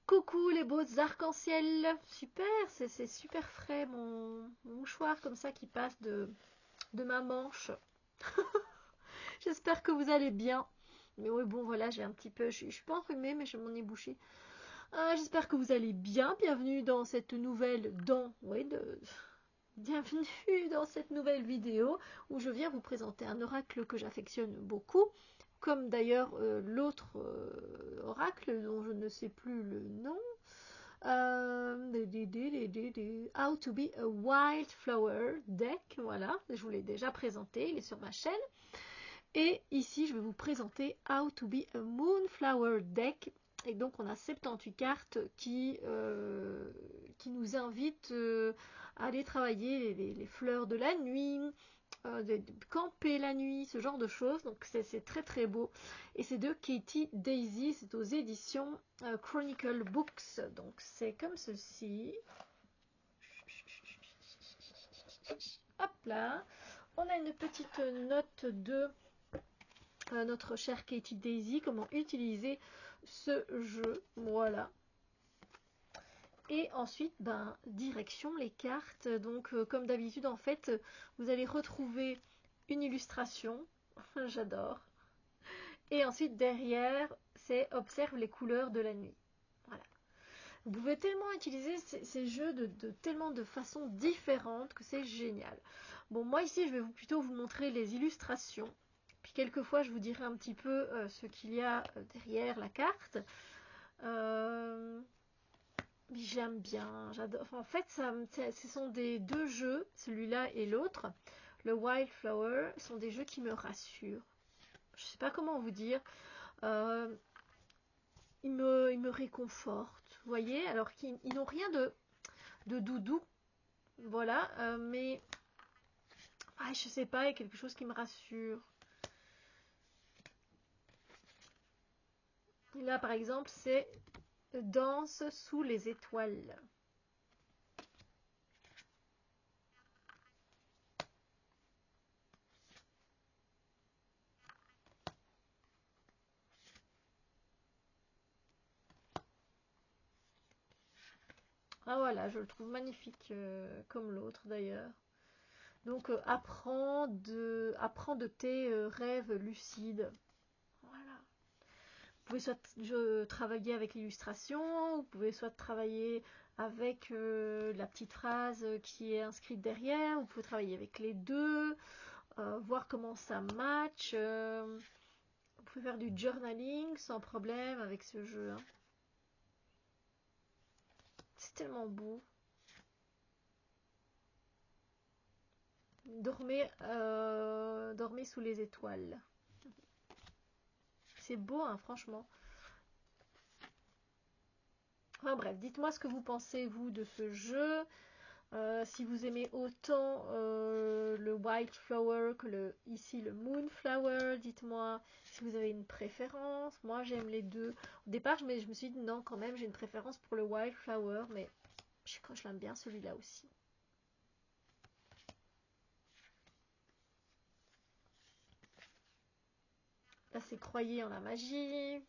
Coucou les beaux arcs-en-ciel. Super, c'est super frais mon mouchoir comme ça qui passe de ma manche. J'espère que vous allez bien. Mais oui, bon voilà, j'ai un petit peu, je suis pas enrhumée mais j'ai mon nez bouché. J'espère que vous allez bien. Bienvenue dans cette nouvelle, bienvenue dans cette nouvelle vidéo où je viens vous présenter un oracle que j'affectionne beaucoup. Comme d'ailleurs l'autre oracle dont je ne sais plus le nom. How to be a wildflower deck, voilà, je vous l'ai déjà présenté, il est sur ma chaîne. Et ici, je vais vous présenter How to be a moonflower deck. Et donc, on a 78 cartes qui nous invitent à aller travailler les fleurs de la nuit, de camper la nuit, ce genre de choses. Donc, c'est très très beau. Et c'est de Katie Daisy, c'est aux éditions Chronicle Books. Donc, c'est comme ceci. Hop là. On a une petite note de notre chère Katie Daisy, comment utiliser ce jeu, voilà. Et ensuite, direction les cartes. Donc, comme d'habitude, en fait, vous allez retrouver une illustration, j'adore. Et ensuite, derrière, c'est observe les couleurs de la nuit. Voilà. Vous pouvez tellement utiliser ces jeux de tellement de façons différentes que c'est génial. Bon, moi ici, je vais plutôt vous montrer les illustrations. Puis quelquefois, je vous dirai un petit peu ce qu'il y a derrière la carte. J'aime bien, j'adore. Enfin, en fait, ce sont des deux jeux, celui-là et l'autre. Le Wildflower sont des jeux qui me rassurent. Je ne sais pas comment vous dire. Euh, ils me réconfortent, vous voyez, alors qu'ils n'ont rien de doudou, voilà, mais je sais pas, il y a quelque chose qui me rassure. Et là, par exemple, c'est Danse sous les étoiles. Ah voilà, je le trouve magnifique comme l'autre d'ailleurs. Donc apprends de tes rêves lucides. Voilà. Vous pouvez soit travailler avec l'illustration, vous pouvez soit travailler avec la petite phrase qui est inscrite derrière, vous pouvez travailler avec les deux, voir comment ça match. Vous pouvez faire du journaling sans problème avec ce jeu, hein. C'est tellement beau. Dormez sous les étoiles. C'est beau, hein, franchement. Enfin bref, dites-moi ce que vous pensez, vous, de ce jeu. Si vous aimez autant le Wildflower que ici le Moonflower, dites-moi si vous avez une préférence. Moi, j'aime les deux. Au départ, je me suis dit non, quand même, j'ai une préférence pour le Wildflower, mais je crois que je l'aime bien celui-là aussi. Là, c'est Croyez en la magie.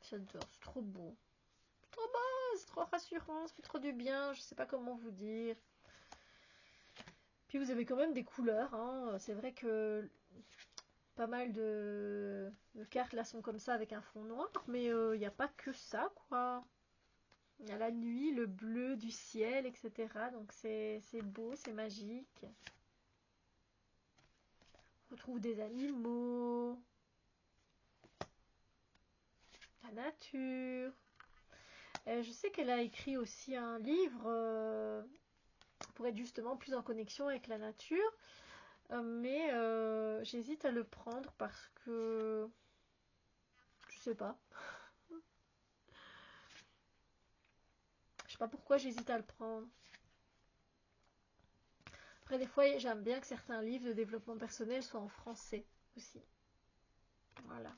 J'adore, c'est trop beau. C'est trop beau, c'est trop rassurant, ça fait trop du bien, je sais pas comment vous dire. Puis vous avez quand même des couleurs, hein. C'est vrai que pas mal de cartes là sont comme ça avec un fond noir, mais il n'y a pas que ça, quoi. Il y a la nuit, le bleu du ciel, etc. Donc c'est beau, c'est magique. On retrouve des animaux, la nature. Je sais qu'elle a écrit aussi un livre pour être justement plus en connexion avec la nature. Mais j'hésite à le prendre parce que je sais pas. Je sais pas pourquoi j'hésite à le prendre. Après, des fois, j'aime bien que certains livres de développement personnel soient en français aussi. Voilà.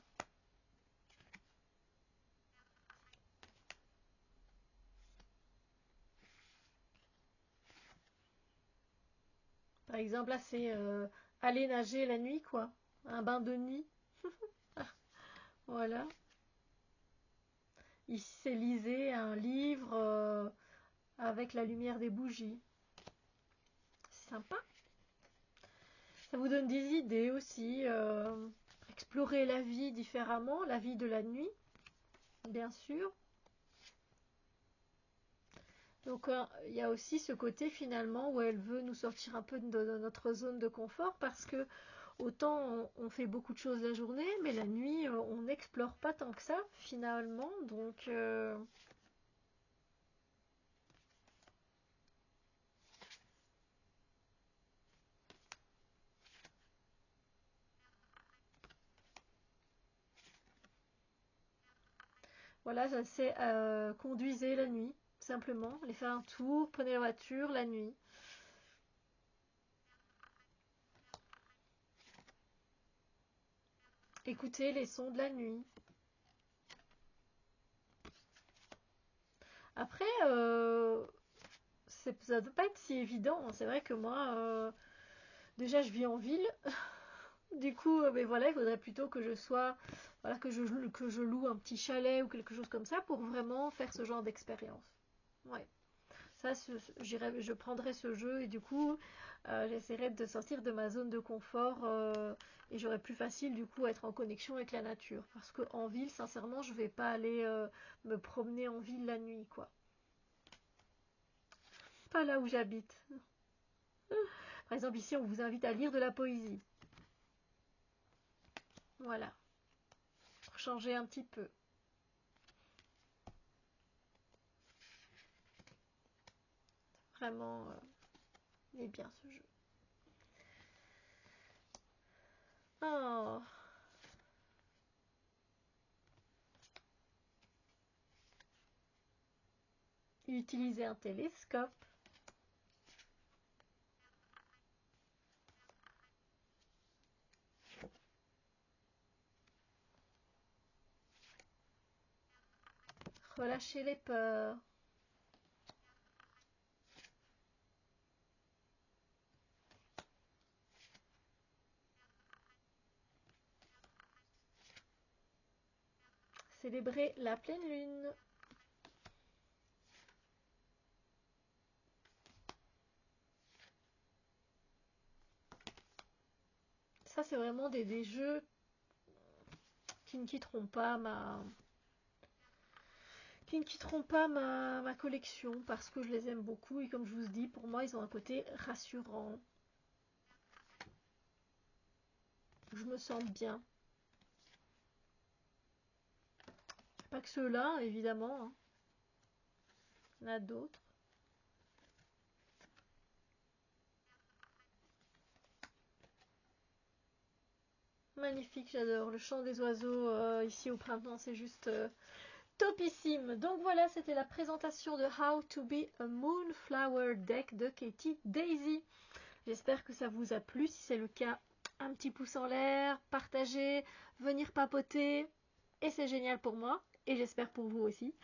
Par exemple, là, c'est aller nager la nuit, quoi. Un bain de nuit. Voilà. il s'est lisé un livre avec la lumière des bougies. C'est sympa. Ça vous donne des idées aussi. Explorer la vie différemment, la vie de la nuit, bien sûr. Donc il y a aussi ce côté finalement où elle veut nous sortir un peu de notre zone de confort parce que autant on fait beaucoup de choses la journée, mais la nuit on n'explore pas tant que ça finalement. Donc voilà, ça c'est conduisez la nuit, simplement. Allez faire un tour, prenez la voiture la nuit. Écoutez les sons de la nuit. Après, ça ne doit pas être si évident. C'est vrai que moi, déjà, je vis en ville. Du coup, mais voilà, il faudrait plutôt que je sois, voilà, que je loue un petit chalet ou quelque chose comme ça pour vraiment faire ce genre d'expérience. Ouais. Ça, je prendrai ce jeu et du coup, j'essaierai de sortir de ma zone de confort et j'aurai plus facile du coup à être en connexion avec la nature. Parce qu'en ville, sincèrement, je vais pas aller me promener en ville la nuit, quoi. Pas là où j'habite. Par exemple, ici, on vous invite à lire de la poésie. Voilà, pour changer un petit peu. Vraiment, il est bien ce jeu. Oh. Utiliser un télescope. Relâcher les peurs. Célébrer la pleine lune. Ça, c'est vraiment des jeux qui ne quitteront pas ma collection parce que je les aime beaucoup et comme je vous dis, pour moi, ils ont un côté rassurant. Je me sens bien. Pas que ceux-là, évidemment. Hein. Il y en a d'autres. Magnifique, j'adore. Le chant des oiseaux ici au printemps, c'est juste topissime. Donc voilà, c'était la présentation de How to be a Moonflower Deck de Katie Daisy. J'espère que ça vous a plu. Si c'est le cas, un petit pouce en l'air, partagez, venir papoter. Et c'est génial pour moi. Et j'espère pour vous aussi.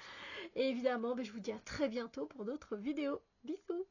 Et évidemment, je vous dis à très bientôt pour d'autres vidéos. Bisous!